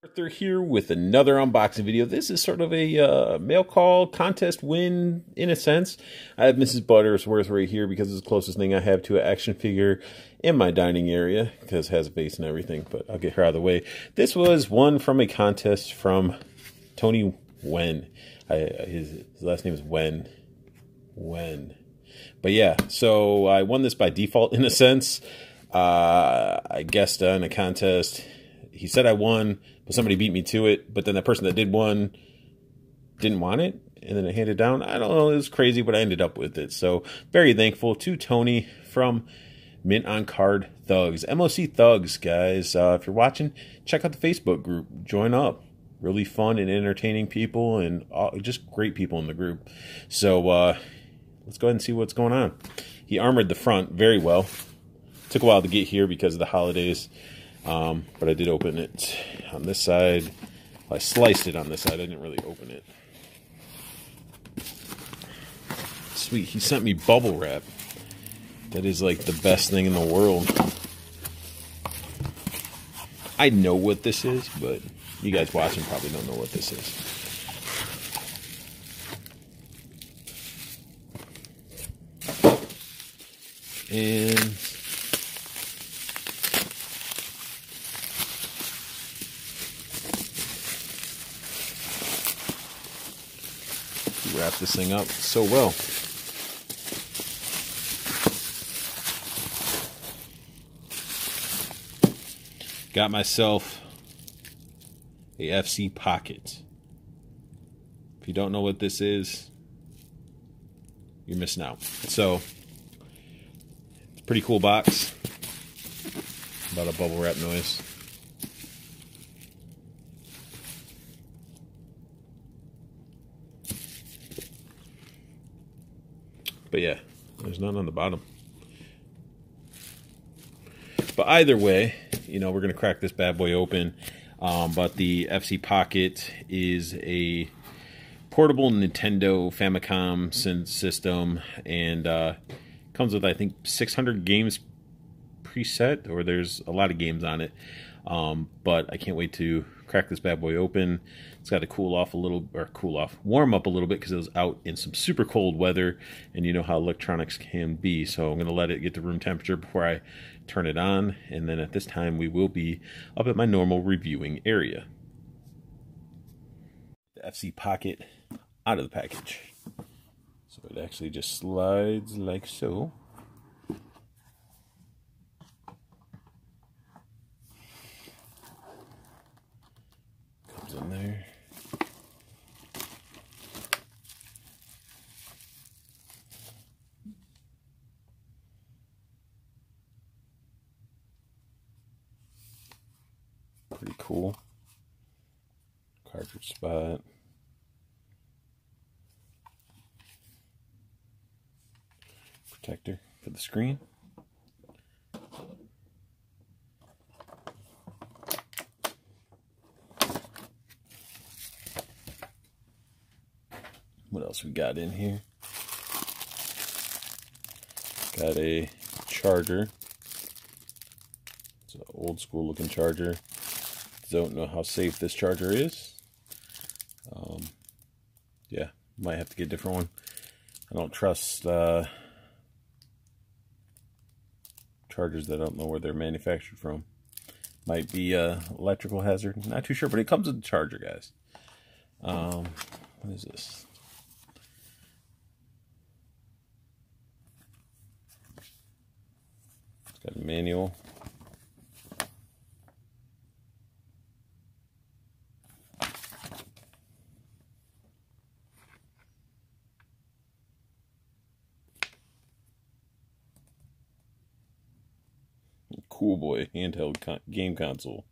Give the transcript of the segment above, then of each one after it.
Arthur here with another unboxing video. This is sort of a mail call contest win in a sense. I have Mrs. Buttersworth right here because it's the closest thing I have to an action figure in my dining area because it has a base and everything, but I'll get her out of the way. This was one from a contest from Tonee Wen. His last name is Wen. But yeah, so I won this by default in a sense. I guessed in a contest. He said I won, but somebody beat me to it. But then that person that did won didn't want it, and then I handed it down. I don't know, it was crazy, but I ended up with it. So very thankful to Tonee from Mint on Card Thugs. MOC Thugs, guys. If you're watching, check out the Facebook group. Join up. Really fun and entertaining people, and just great people in the group. So let's go ahead and see what's going on. He armored the front very well. Took a while to get here because of the holidays. But I did open it on this side. Well, I sliced it on this side. I didn't really open it. Sweet. He sent me bubble wrap. That is like the best thing in the world. I know what this is, but you guys watching probably don't know what this is. And wrap this thing up so well. Got myself a FC Pocket. If you don't know what this is, you're missing out. So, it's a pretty cool box. About a bubble wrap noise. But yeah, there's none on the bottom. But either way, you know, we're going to crack this bad boy open. But the FC Pocket is a portable Nintendo Famicom system. And comes with, I think, 600 games preset. Or there's a lot of games on it. But I can't wait to crack this bad boy open. It's got to warm up a little bit because it was out in some super cold weather, and you know how electronics can be. So I'm going to let it get to room temperature before I turn it on, and then at this time we will be up at my normal reviewing area. The FC Pocket out of the package. So it actually just slides like so. In there. Pretty cool. Cartridge spot. Protector for the screen. What else we got in here? Got a charger. It's an old school looking charger. Don't know how safe this charger is. Yeah, might have to get a different one. I don't trust chargers that I don't know where they're manufactured from. Might be electrical hazard. Not too sure, but it comes with the charger, guys. What is this? Got a manual. Cool boy handheld game console.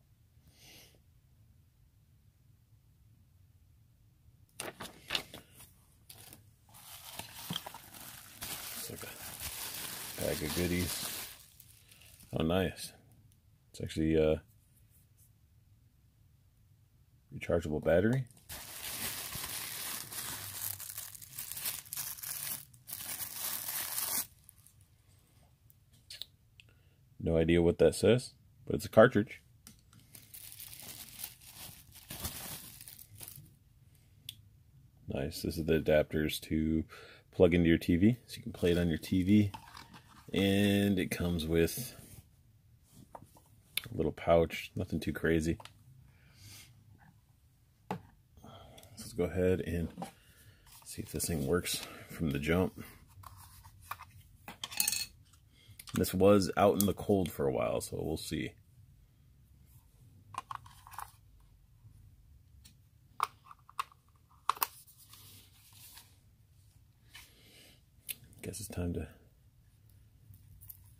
It's like a bag of goodies. Oh, nice. It's actually a rechargeable battery. No idea what that says, but it's a cartridge. Nice. This is the adapters to plug into your TV, so you can play it on your TV. And it comes with a little pouch, nothing too crazy. Let's go ahead and see if this thing works from the jump. This was out in the cold for a while, so we'll see. Guess it's time to, I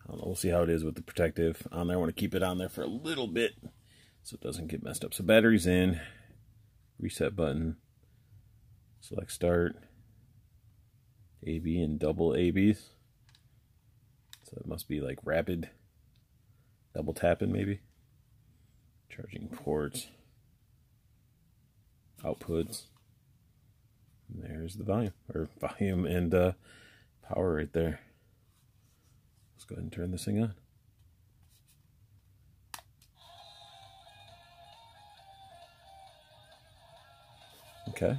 don't know, we'll see how it is with the protective on there. I want to keep it on there for a little bit so it doesn't get messed up. So battery's in, reset button, select start, AB and double ABs. So it must be like rapid double tapping maybe. Charging ports, outputs. And there's the volume and power right there. Let's go ahead and turn this thing on. Okay.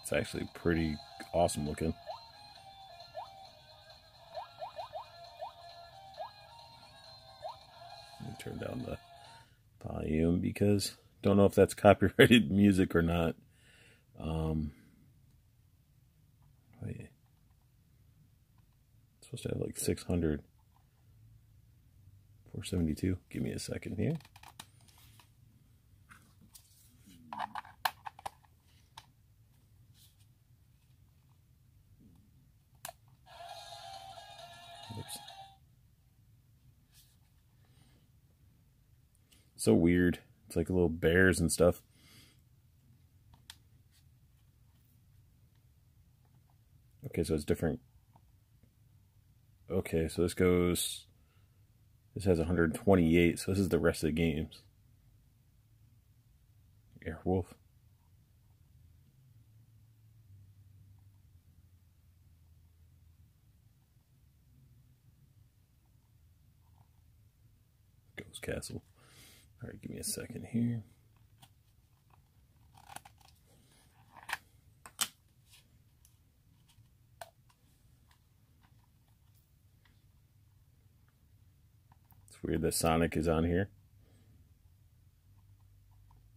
It's actually pretty awesome looking. Let me turn down the volume because don't know if that's copyrighted music or not. Wait. It's supposed to have like 600. 472. Give me a second here. Oops. So weird. It's like little bears and stuff. Okay, so it's different. Okay, so this has 128, so this is the rest of the games. Airwolf. Ghost Castle. Alright, give me a second here. It's weird that Sonic is on here.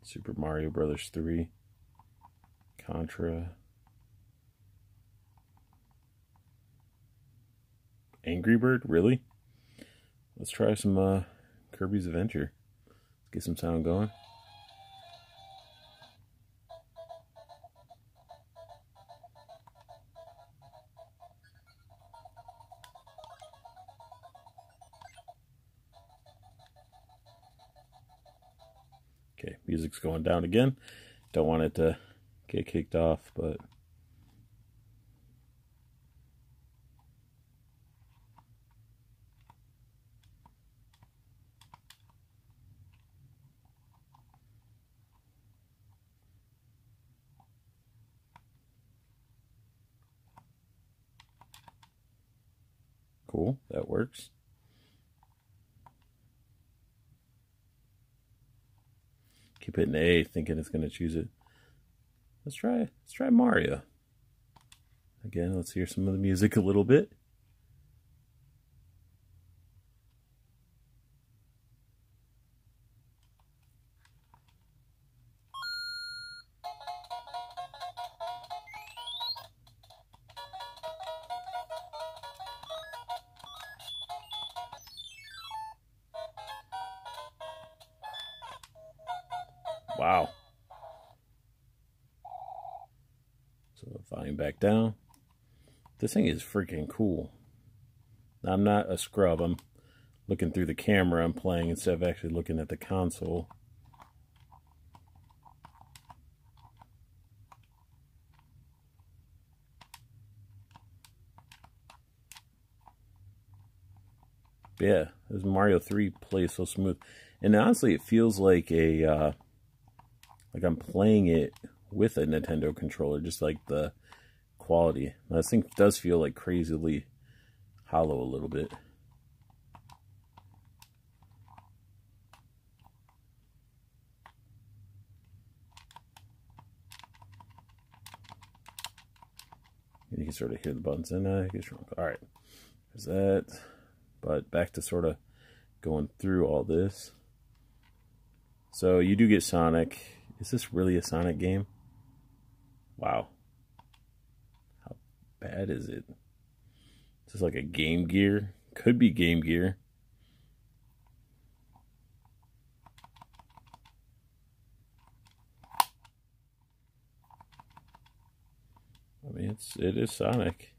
Super Mario Brothers 3. Contra. Angry Bird? Really? Let's try some Kirby's Adventure. Get some sound going. Okay, music's going down again. Don't want it to get kicked off, but cool, that works. Keep hitting A, thinking it's going to choose it. Let's try Mario. Again, let's hear some of the music a little bit. Wow. So volume back down. This thing is freaking cool. Now, I'm not a scrub. I'm looking through the camera. I'm playing instead of actually looking at the console. But yeah, this Mario 3 plays so smooth. And honestly, it feels like a like I'm playing it with a Nintendo controller, just like the quality. This thing does feel like crazily hollow a little bit. you can sort of hear the buttons, and it gets shrunk. All right, there's that. But back to sort of going through all this. So you do get Sonic. Is this really a Sonic game? Wow. How bad is it? Is this like a Game Gear? Could be Game Gear. I mean, it is Sonic.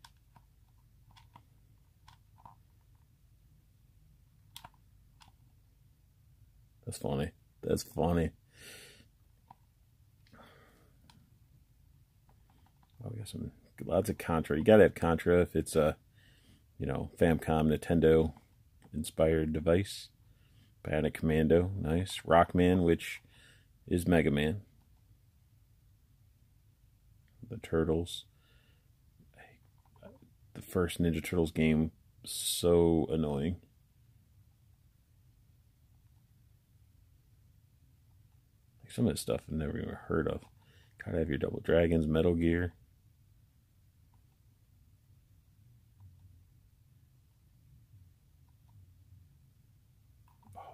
That's funny. That's funny. Oh, we got some lots of Contra. You gotta have Contra if it's a, you know, Famicom, Nintendo inspired device. Bionic Commando, nice. Rockman, which is Mega Man. The Turtles. The first Ninja Turtles game, so annoying. Like some of this stuff I've never even heard of. Gotta have your Double Dragons, Metal Gear.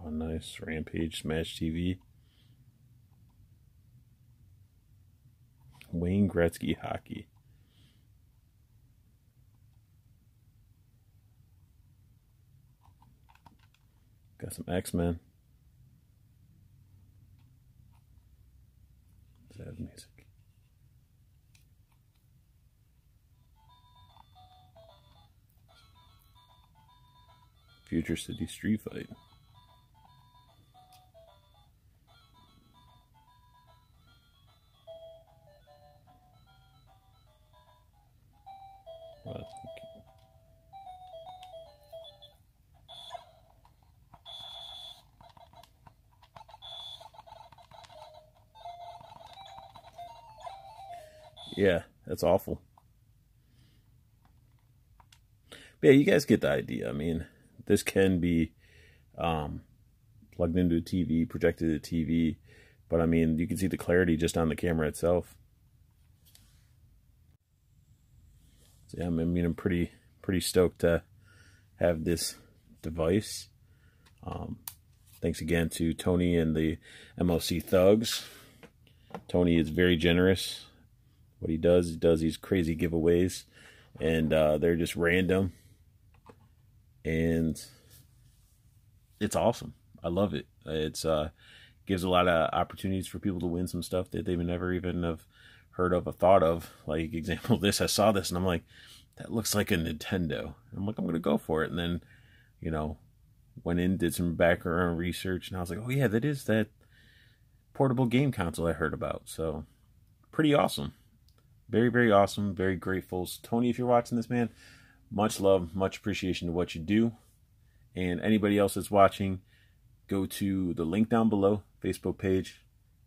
Oh, nice. Rampage, Smash TV. Wayne Gretzky Hockey. Got some X-Men. Sad music. Future City Street Fight. Well, yeah, that's awful. But yeah, you guys get the idea. I mean, this can be plugged into a TV, projected to a TV, but I mean, you can see the clarity just on the camera itself. So yeah, I mean, I'm pretty stoked to have this device. Thanks again to Tonee and the MOC Thugs. Tonee is very generous. What he does these crazy giveaways, and they're just random, and it's awesome. I love it. It's gives a lot of opportunities for people to win some stuff that they've never even have heard of or thought of. Like, example, this, I saw this and I'm like, that looks like a Nintendo. I'm like, I'm gonna go for it, and then, you know, went in, did some background research, and I was like, oh yeah, that is that portable game console I heard about. So pretty awesome. Very, very awesome. Very grateful. So, Tonee, if you're watching this, man, much love, much appreciation to what you do. And anybody else that's watching, go to the link down below, Facebook page,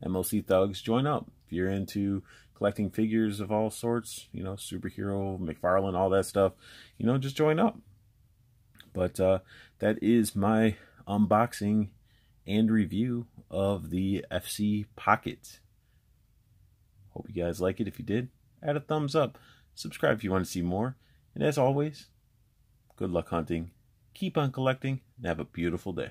MOC Thugs. Join up. If you're into collecting figures of all sorts, you know, superhero, McFarlane, all that stuff, you know, just join up. But that is my unboxing and review of the FC Pocket. Hope you guys like it. If you did, add a thumbs up. Subscribe if you want to see more. And as always, good luck hunting. Keep on collecting and have a beautiful day.